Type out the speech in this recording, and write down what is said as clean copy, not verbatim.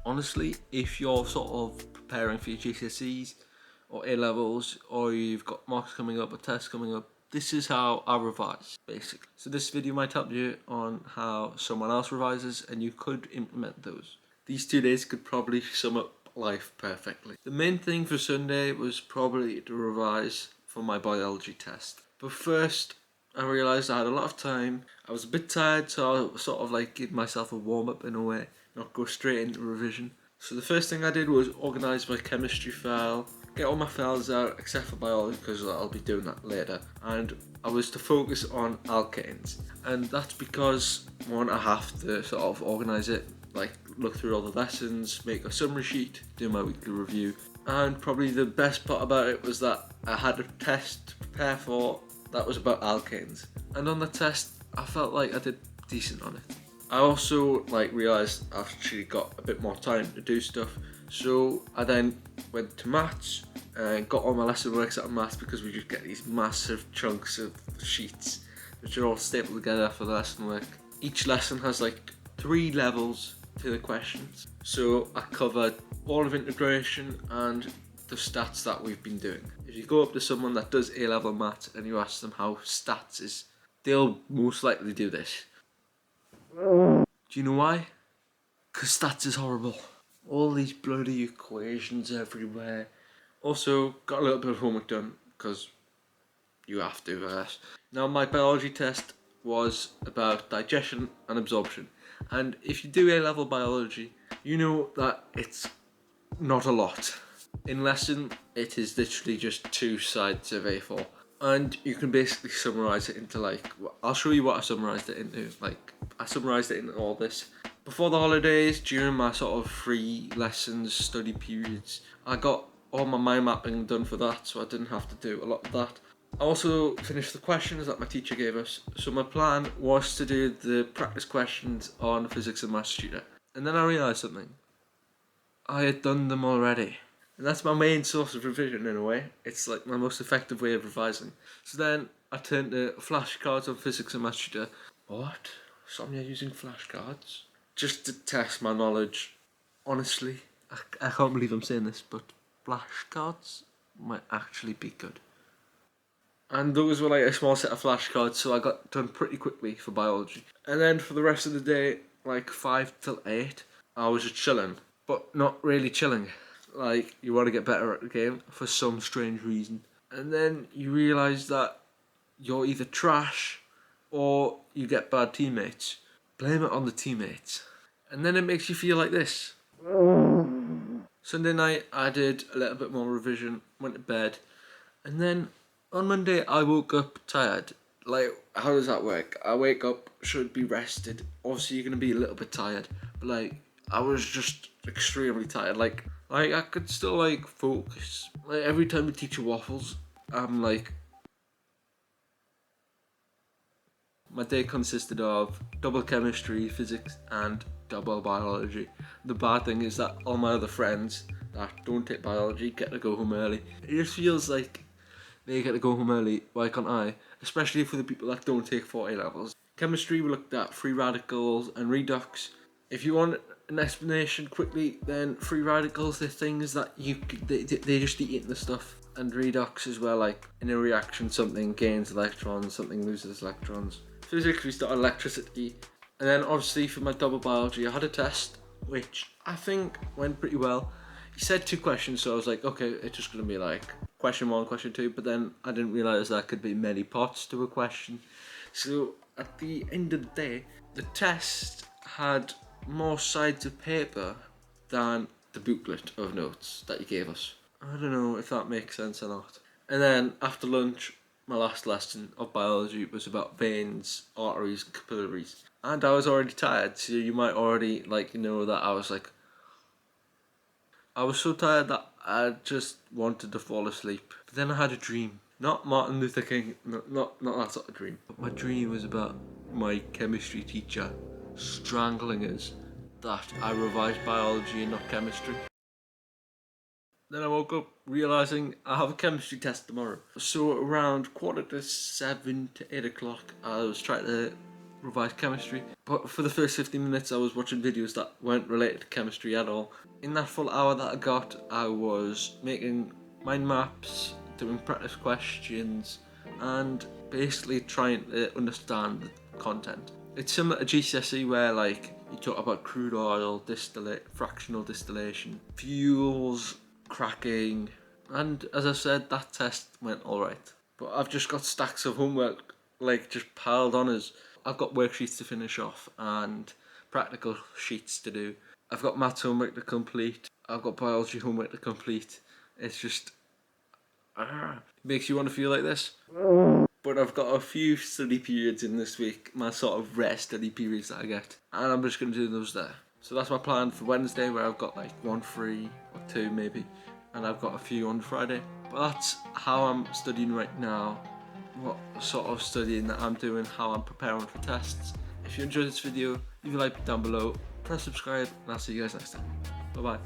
Honestly, if you're sort of preparing for your GCSEs or A-levels, or you've got marks coming up or tests coming up, this is how I revise, basically. So this video might help you on how someone else revises, and you could implement those. These 2 days could probably sum up life perfectly. The main thing for Sunday was probably to revise for my biology test. But first, I realised I had a lot of time. I was a bit tired, so I sort of like give myself a warm-up in a way, not go straight into revision. So the first thing I did was organise my chemistry file, get all my files out except for biology because I'll be doing that later, and I was to focus on alkanes. And that's because, one, I have to sort of organise it, like look through all the lessons, make a summary sheet, do my weekly review, and probably the best part about it was that I had a test to prepare for that was about alkanes, and on the test I felt like I did decent on it. I also realised I've actually got a bit more time to do stuff, so I then went to maths and got all my lesson works out of maths, because we just get these massive chunks of sheets which are all stapled together for the lesson work. Each lesson has like 3 levels to the questions, so I covered all of integration and the stats that we've been doing. If you go up to someone that does A-level maths and you ask them how stats is, they'll most likely do this. Do you know why? Because stats is horrible. All these bloody equations everywhere. Also, got a little bit of homework done, because you have to, I guess. Now, my biology test was about digestion and absorption. And if you do A-level biology, you know that it's not a lot. In lesson, it is literally just 2 sides of A4. And you can basically summarise it into I'll show you what I summarised it into. I summarised it into all this. Before the holidays, during my sort of free lessons, study periods, I got all my mind mapping done for that, so I didn't have to do a lot of that. I also finished the questions that my teacher gave us. So my plan was to do the practice questions on physics and maths tutor. And then I realised something. I had done them already. And that's my main source of revision in a way. It's like my most effective way of revising. So then I turned to flashcards on physics and maths tutor. What? Somya using flashcards? Just to test my knowledge. Honestly, I can't believe I'm saying this, but flashcards might actually be good. And those were like a small set of flashcards, so I got done pretty quickly for biology. And then for the rest of the day, 5 till 8, I was just chilling. But not really chilling. You want to get better at the game for some strange reason. And then you realise that you're either trash or you get bad teammates. Blame it on the teammates. And then it makes you feel like this. Sunday night I did a little bit more revision, went to bed, and then on Monday I woke up tired. How does that work? I wake up, should be rested. Obviously you're going to be a little bit tired, but I was just extremely tired. I could still focus. Every time the teacher waffles, I'm my day consisted of double chemistry, physics, and double biology. The bad thing is that all my other friends that don't take biology get to go home early. It just feels like they get to go home early, why can't I? Especially for the people that don't take 4 A-levels. Chemistry, we looked at free radicals and redox. If you want an explanation quickly, then free radicals, they're things that they just eat the stuff. And redox as well, in a reaction something gains electrons, something loses electrons. Physics, we started electricity. And then obviously for my double biology, I had a test, which I think went pretty well. He said 2 questions, so I was like, okay, it's just going to be question 1, question 2, but then I didn't realise there could be many parts to a question. So at the end of the day, the test had more sides of paper than the booklet of notes that you gave us. I don't know if that makes sense or not. And then after lunch, my last lesson of biology was about veins, arteries, and capillaries. And I was already tired, so you might already know that I was so tired that I just wanted to fall asleep. But then I had a dream. Not Martin Luther King, not that sort of dream. But my dream was about my chemistry teacher strangling us that I revised biology and not chemistry. Then I woke up realising I have a chemistry test tomorrow. So around 7:45 to 8 o'clock, I was trying to revise chemistry. But for the first 15 minutes I was watching videos that weren't related to chemistry at all. In that full hour that I got, I was making mind maps, doing practice questions, and basically trying to understand the content. It's similar to GCSE where like you talk about crude oil, fractional distillation, fuels, cracking, and as I said, that test went alright. But I've just got stacks of homework like just piled on us. I've got worksheets to finish off and practical sheets to do. I've got maths homework to complete. I've got biology homework to complete. It's just makes you want to feel like this. But I've got a few study periods in this week, my sort of rare study periods that I get, and I'm just going to do those there. So that's my plan for Wednesday, where I've got like 1 free or 2 maybe, and I've got a few on Friday. But that's how I'm studying right now, what sort of studying that I'm doing, how I'm preparing for tests. If you enjoyed this video, leave a like down below, press subscribe, and I'll see you guys next time. Bye bye.